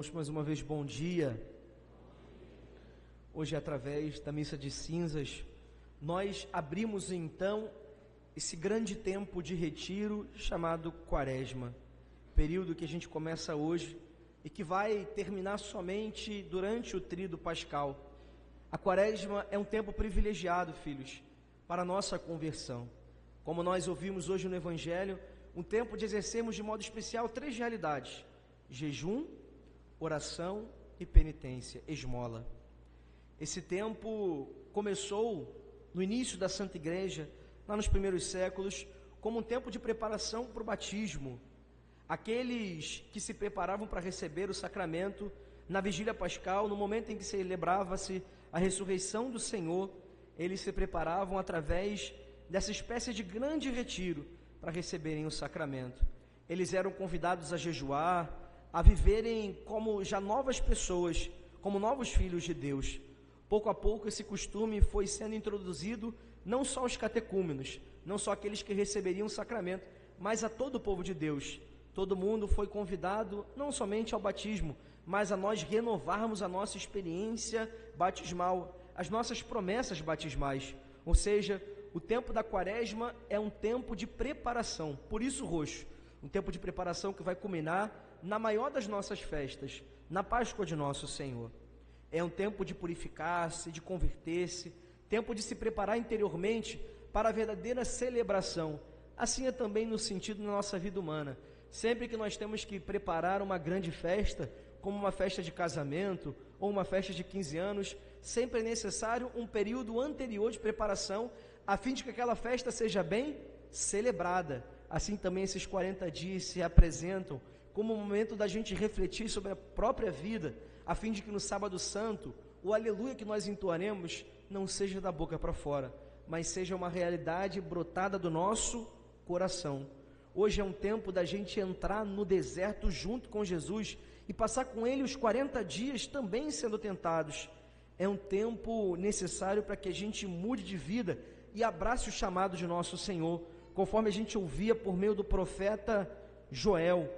Mais uma vez, bom dia. Hoje, através da missa de cinzas, nós abrimos então esse grande tempo de retiro chamado Quaresma, período que a gente começa hoje e que vai terminar somente durante o tríduo pascal. A Quaresma é um tempo privilegiado, filhos, para a nossa conversão. Como nós ouvimos hoje no Evangelho, um tempo de exercermos de modo especial 3 realidades: jejum, oração e penitência, esmola. Esse tempo começou no início da Santa Igreja, lá nos primeiros séculos, como um tempo de preparação para o batismo. Aqueles que se preparavam para receber o sacramento na vigília pascal, no momento em que celebrava-se a ressurreição do Senhor, eles se preparavam através dessa espécie de grande retiro para receberem o sacramento. Eles eram convidados a jejuar, a viverem como já novas pessoas, como novos filhos de Deus. Pouco a pouco esse costume foi sendo introduzido não só aos catecúmenos, não só aqueles que receberiam o sacramento, mas a todo o povo de Deus. Todo mundo foi convidado não somente ao batismo, mas a nós renovarmos a nossa experiência batismal, as nossas promessas batismais. Ou seja, o tempo da Quaresma é um tempo de preparação, por isso roxo, um tempo de preparação que vai culminar na maior das nossas festas, na Páscoa de nosso Senhor. É um tempo de purificar-se, de converter-se, tempo de se preparar interiormente para a verdadeira celebração. Assim é também no sentido da nossa vida humana. Sempre que nós temos que preparar uma grande festa, como uma festa de casamento ou uma festa de 15 anos, sempre é necessário um período anterior de preparação, a fim de que aquela festa seja bem celebrada. Assim também esses 40 dias se apresentam como um momento da gente refletir sobre a própria vida, a fim de que no sábado santo, o aleluia que nós entoaremos não seja da boca para fora, mas seja uma realidade brotada do nosso coração. Hoje é um tempo da gente entrar no deserto junto com Jesus e passar com Ele os 40 dias também sendo tentados. É um tempo necessário para que a gente mude de vida e abrace o chamado de nosso Senhor, conforme a gente ouvia por meio do profeta Joel: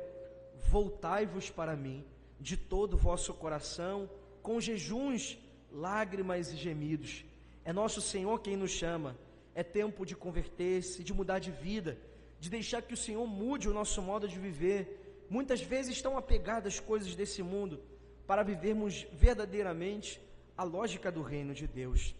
voltai-vos para mim de todo o vosso coração, com jejuns, lágrimas e gemidos. É nosso Senhor quem nos chama. É tempo de converter-se, de mudar de vida, de deixar que o Senhor mude o nosso modo de viver. Muitas vezes estão apegadas às coisas desse mundo, para vivermos verdadeiramente a lógica do reino de Deus.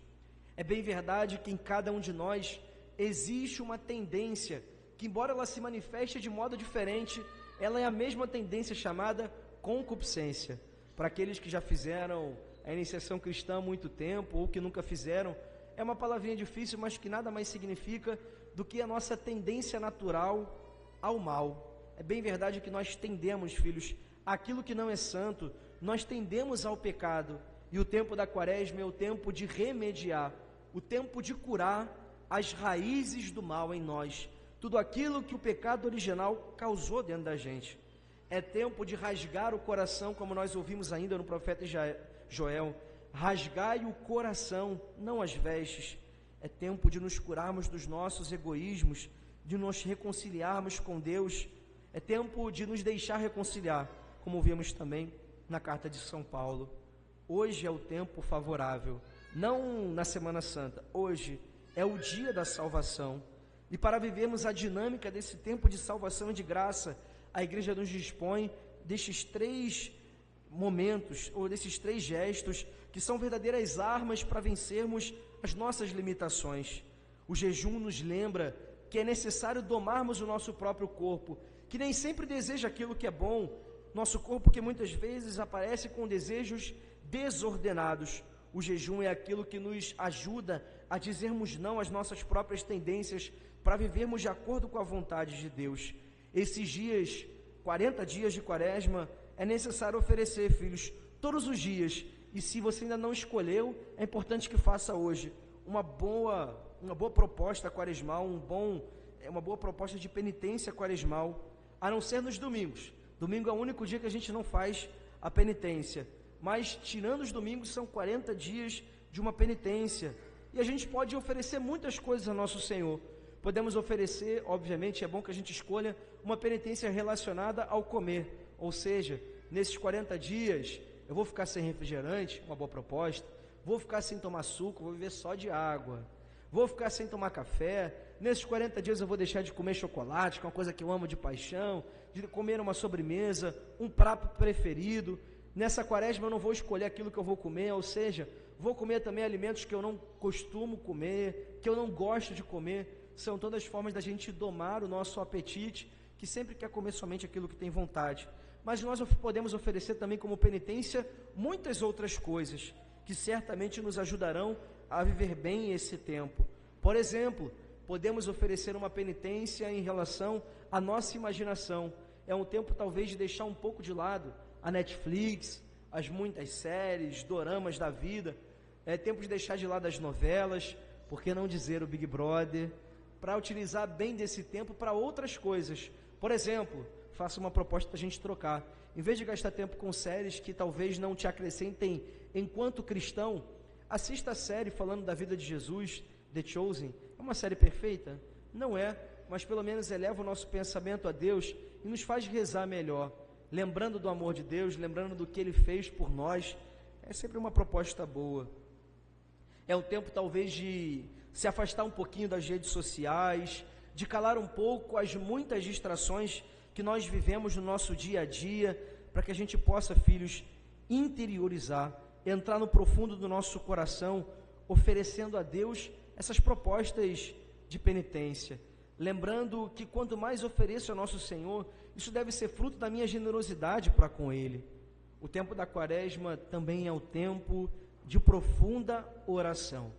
É bem verdade que em cada um de nós existe uma tendência que, embora ela se manifeste de modo diferente, ela é a mesma tendência chamada concupiscência. Para aqueles que já fizeram a iniciação cristã há muito tempo ou que nunca fizeram, é uma palavrinha difícil, mas que nada mais significa do que a nossa tendência natural ao mal. É bem verdade que nós tendemos, filhos, aquilo que não é santo, nós tendemos ao pecado, e o tempo da Quaresma é o tempo de remediar, o tempo de curar as raízes do mal em nós, tudo aquilo que o pecado original causou dentro da gente. É tempo de rasgar o coração, como nós ouvimos ainda no profeta Joel: rasgai o coração, não as vestes. É tempo de nos curarmos dos nossos egoísmos, de nos reconciliarmos com Deus. É tempo de nos deixar reconciliar, como vimos também na carta de São Paulo. Hoje é o tempo favorável, não na Semana Santa, hoje é o dia da salvação. E para vivermos a dinâmica desse tempo de salvação e de graça, a Igreja nos dispõe destes 3 momentos, ou desses 3 gestos, que são verdadeiras armas para vencermos as nossas limitações. O jejum nos lembra que é necessário domarmos o nosso próprio corpo, que nem sempre deseja aquilo que é bom, nosso corpo que muitas vezes aparece com desejos desordenados. O jejum é aquilo que nos ajuda a dizermos não às nossas próprias tendências, para vivermos de acordo com a vontade de Deus. Esses dias, 40 dias de Quaresma, é necessário oferecer, filhos, todos os dias. E se você ainda não escolheu, é importante que faça hoje uma boa proposta quaresmal, uma boa proposta de penitência quaresmal, a não ser nos domingos. Domingo é o único dia que a gente não faz a penitência, mas tirando os domingos são 40 dias de uma penitência, e a gente pode oferecer muitas coisas ao nosso Senhor. Podemos oferecer, obviamente, é bom que a gente escolha uma penitência relacionada ao comer, ou seja, nesses 40 dias, eu vou ficar sem refrigerante, uma boa proposta, vou ficar sem tomar suco, vou viver só de água, vou ficar sem tomar café, nesses 40 dias eu vou deixar de comer chocolate, que é uma coisa que eu amo de paixão, de comer uma sobremesa, um prato preferido, nessa quaresma eu não vou escolher aquilo que eu vou comer, ou seja, vou comer também alimentos que eu não costumo comer, que eu não gosto de comer, são todas formas da gente domar o nosso apetite, que sempre quer comer somente aquilo que tem vontade, mas nós podemos oferecer também como penitência muitas outras coisas, que certamente nos ajudarão a viver bem esse tempo. Por exemplo, podemos oferecer uma penitência em relação à nossa imaginação. É um tempo talvez de deixar um pouco de lado a Netflix, as muitas séries, doramas da vida. É tempo de deixar de lado as novelas, por que não dizer o Big Brother, para utilizar bem desse tempo para outras coisas. Por exemplo, faço uma proposta para a gente trocar. Em vez de gastar tempo com séries que talvez não te acrescentem enquanto cristão, assista a série falando da vida de Jesus, The Chosen. É uma série perfeita? Não é, mas pelo menos eleva o nosso pensamento a Deus e nos faz rezar melhor, lembrando do amor de Deus, lembrando do que Ele fez por nós. É sempre uma proposta boa. É um tempo talvez de se afastar um pouquinho das redes sociais, de calar um pouco as muitas distrações que nós vivemos no nosso dia a dia, para que a gente possa, filhos, interiorizar, entrar no profundo do nosso coração, oferecendo a Deus essas propostas de penitência, lembrando que quanto mais ofereço ao nosso Senhor, isso deve ser fruto da minha generosidade para com Ele. O tempo da quaresma também é o tempo de profunda oração.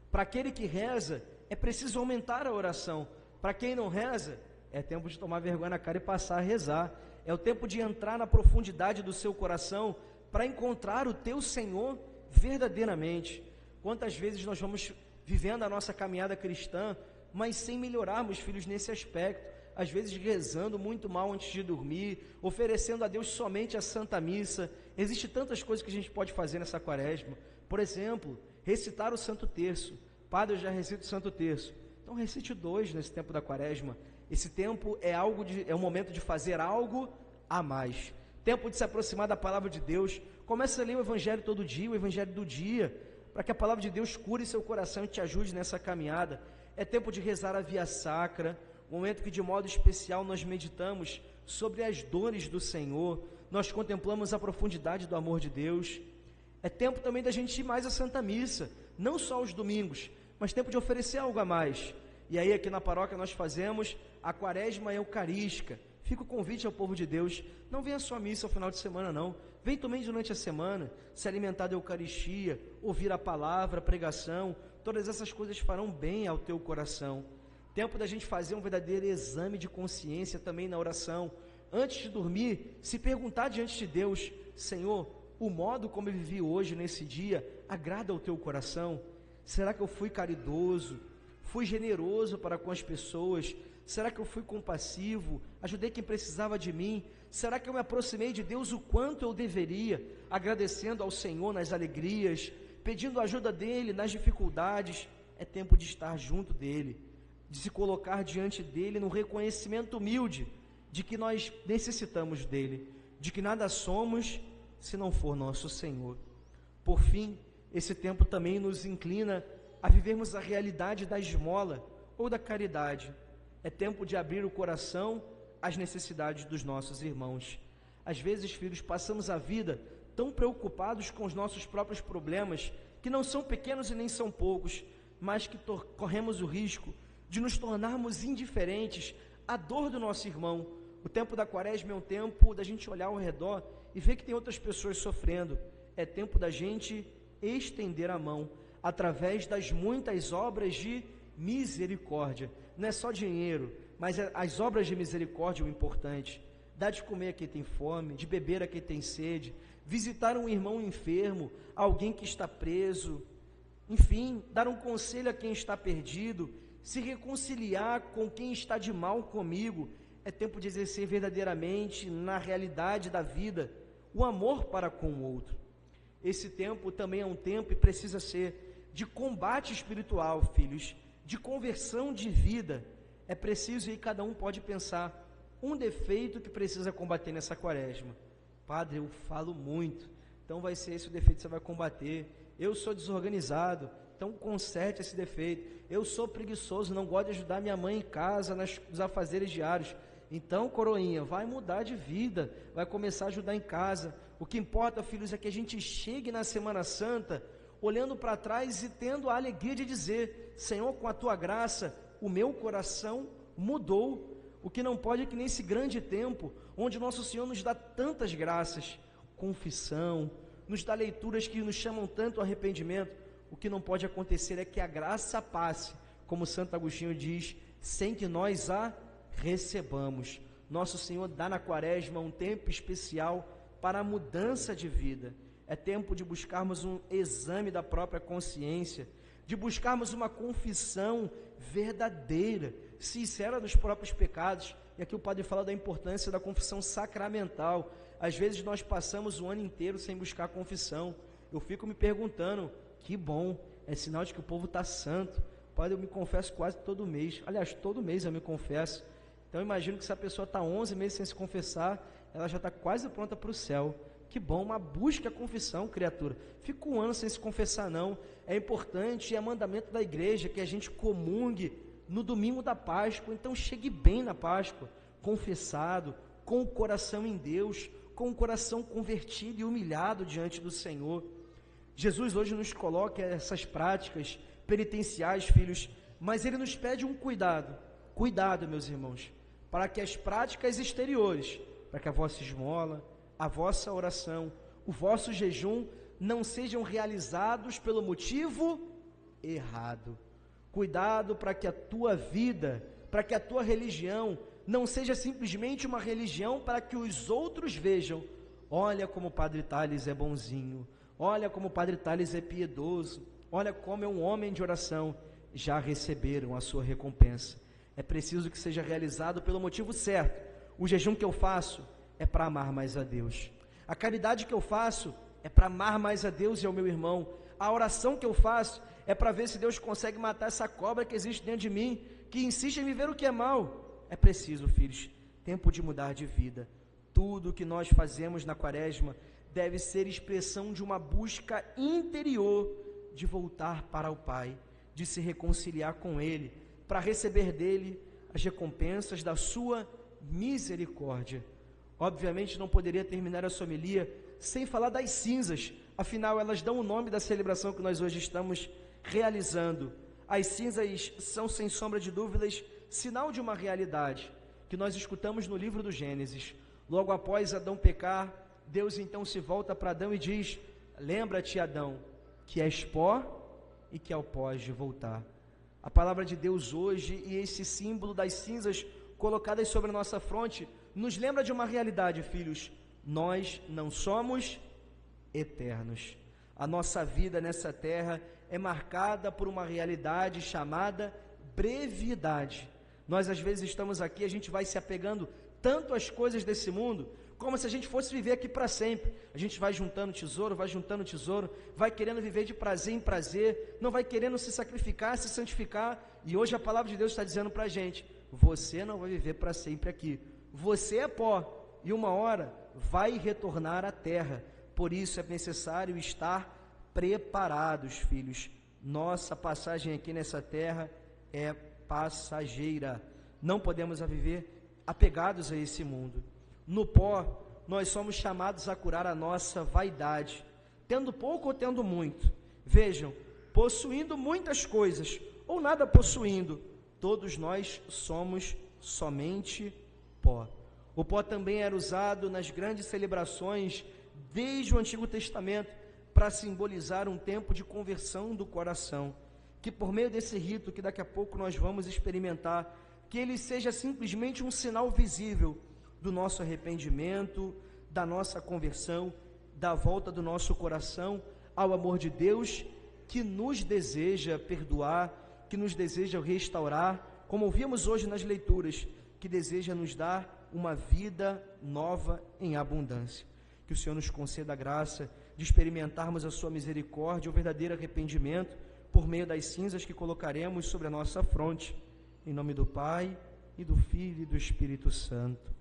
Para aquele que reza, é preciso aumentar a oração. Para quem não reza, é tempo de tomar vergonha na cara e passar a rezar. É o tempo de entrar na profundidade do seu coração para encontrar o teu Senhor verdadeiramente. Quantas vezes nós vamos vivendo a nossa caminhada cristã, mas sem melhorarmos, filhos, nesse aspecto, às vezes rezando muito mal antes de dormir, oferecendo a Deus somente a Santa Missa. Existem tantas coisas que a gente pode fazer nessa quaresma. Por exemplo, recitar o Santo Terço. Padre, eu já recito o Santo Terço. Então recite 2 nesse tempo da quaresma. Esse tempo é um momento de fazer algo a mais. Tempo de se aproximar da palavra de Deus. Comece a ler o Evangelho todo dia, o Evangelho do dia, para que a palavra de Deus cure seu coração e te ajude nessa caminhada. É tempo de rezar a Via Sacra, momento que de modo especial nós meditamos sobre as dores do Senhor, nós contemplamos a profundidade do amor de Deus. É tempo também da gente ir mais à Santa Missa, não só aos domingos, mas tempo de oferecer algo a mais. E aí aqui na paróquia nós fazemos a quaresma eucarística. Fica o convite ao povo de Deus, não venha só à missa ao final de semana não, vem também durante a semana, se alimentar da Eucaristia, ouvir a palavra, a pregação, todas essas coisas farão bem ao teu coração. Tempo da gente fazer um verdadeiro exame de consciência também na oração, antes de dormir, se perguntar diante de Deus, Senhor, o modo como eu vivi hoje nesse dia, agrada ao teu coração? Será que eu fui caridoso? Fui generoso para com as pessoas? Será que eu fui compassivo? Ajudei quem precisava de mim? Será que eu me aproximei de Deus o quanto eu deveria? Agradecendo ao Senhor nas alegrias, pedindo ajuda dEle nas dificuldades. É tempo de estar junto dEle, de se colocar diante dEle no reconhecimento humilde de que nós necessitamos dEle, de que nada somos se não for nosso Senhor. Por fim, esse tempo também nos inclina a vivermos a realidade da esmola ou da caridade. É tempo de abrir o coração às necessidades dos nossos irmãos. Às vezes, filhos, passamos a vida tão preocupados com os nossos próprios problemas, que não são pequenos e nem são poucos, mas que corremos o risco de nos tornarmos indiferentes à dor do nosso irmão. O tempo da quaresma é um tempo da gente olhar ao redor e ver que tem outras pessoas sofrendo. É tempo da gente estender a mão através das muitas obras de misericórdia. Não é só dinheiro, mas as obras de misericórdia é o importante. Dar de comer a quem tem fome, de beber a quem tem sede, visitar um irmão enfermo, alguém que está preso, enfim, dar um conselho a quem está perdido, se reconciliar com quem está de mal comigo. É tempo de exercer verdadeiramente, na realidade da vida, o amor para com o outro. Esse tempo também é um tempo, e precisa ser, de combate espiritual, filhos, de conversão de vida. É preciso, e cada um pode pensar, um defeito que precisa combater nessa quaresma. Padre, eu falo muito, então vai ser esse o defeito que você vai combater. Eu sou desorganizado, então conserte esse defeito. Eu sou preguiçoso, não gosto de ajudar minha mãe em casa, nos afazeres diários. Então, coroinha, vai mudar de vida, vai começar a ajudar em casa. O que importa, filhos, é que a gente chegue na Semana Santa, olhando para trás e tendo a alegria de dizer: Senhor, com a tua graça, o meu coração mudou. O que não pode é que nesse grande tempo, onde nosso Senhor nos dá tantas graças, confissão, nos dá leituras que nos chamam tanto ao arrependimento, o que não pode acontecer é que a graça passe, como Santo Agostinho diz, sem que nós a recebamos. Nosso Senhor dá na quaresma um tempo especial para a mudança de vida. É tempo de buscarmos um exame da própria consciência, de buscarmos uma confissão verdadeira, sincera dos próprios pecados. E aqui o padre fala da importância da confissão sacramental. Às vezes nós passamos o ano inteiro sem buscar confissão. Eu fico me perguntando, que bom, é sinal de que o povo está santo. Padre, eu me confesso quase todo mês. Aliás, todo mês eu me confesso. Então eu imagino que se a pessoa está 11 meses sem se confessar, ela já está quase pronta para o céu. Que bom, uma busca a confissão, criatura. Fica um ano sem se confessar não. É importante, é mandamento da igreja que a gente comungue no domingo da Páscoa. Então chegue bem na Páscoa, confessado, com o coração em Deus, com o coração convertido e humilhado diante do Senhor. Jesus hoje nos coloca essas práticas penitenciais, filhos, mas Ele nos pede um cuidado, meus irmãos, para que as práticas exteriores, para que a vossa esmola, a vossa oração, o vosso jejum não sejam realizados pelo motivo errado. Cuidado para que a tua vida, para que a tua religião não seja simplesmente uma religião para que os outros vejam: olha como o Padre Tales é bonzinho, olha como o Padre Tales é piedoso, olha como é um homem de oração. Já receberam a sua recompensa. É preciso que seja realizado pelo motivo certo. O jejum que eu faço é para amar mais a Deus. A caridade que eu faço é para amar mais a Deus e ao meu irmão. A oração que eu faço é para ver se Deus consegue matar essa cobra que existe dentro de mim, que insiste em me ver o que é mal. É preciso, filhos, tempo de mudar de vida. Tudo que nós fazemos na quaresma deve ser expressão de uma busca interior de voltar para o Pai, de se reconciliar com Ele, para receber dele as recompensas da sua misericórdia. Obviamente não poderia terminar a homilia sem falar das cinzas, afinal elas dão o nome da celebração que nós hoje estamos realizando. As cinzas são, sem sombra de dúvidas, sinal de uma realidade que nós escutamos no livro do Gênesis. Logo após Adão pecar, Deus então se volta para Adão e diz: lembra-te, Adão, que és pó e que ao pó has de voltar. A palavra de Deus hoje e esse símbolo das cinzas colocadas sobre a nossa fronte nos lembra de uma realidade, filhos: nós não somos eternos. A nossa vida nessa terra é marcada por uma realidade chamada brevidade. Nós às vezes estamos aqui, a gente vai se apegando tanto às coisas desse mundo, como se a gente fosse viver aqui para sempre. A gente vai juntando tesouro, vai querendo viver de prazer em prazer, não vai querendo se sacrificar, se santificar. E hoje a palavra de Deus está dizendo para a gente: você não vai viver para sempre aqui. Você é pó e uma hora vai retornar à terra. Por isso é necessário estar preparados, filhos. Nossa passagem aqui nessa terra é passageira. Não podemos viver apegados a esse mundo. No pó, nós somos chamados a curar a nossa vaidade, tendo pouco ou tendo muito. Vejam, possuindo muitas coisas ou nada possuindo, todos nós somos somente pó. O pó também era usado nas grandes celebrações desde o Antigo Testamento para simbolizar um tempo de conversão do coração, que por meio desse rito que daqui a pouco nós vamos experimentar, que ele seja simplesmente um sinal visível do nosso arrependimento, da nossa conversão, da volta do nosso coração ao amor de Deus, que nos deseja perdoar, que nos deseja restaurar, como ouvimos hoje nas leituras, que deseja nos dar uma vida nova em abundância. Que o Senhor nos conceda a graça de experimentarmos a sua misericórdia, o verdadeiro arrependimento, por meio das cinzas que colocaremos sobre a nossa fronte. Em nome do Pai, e do Filho, e do Espírito Santo.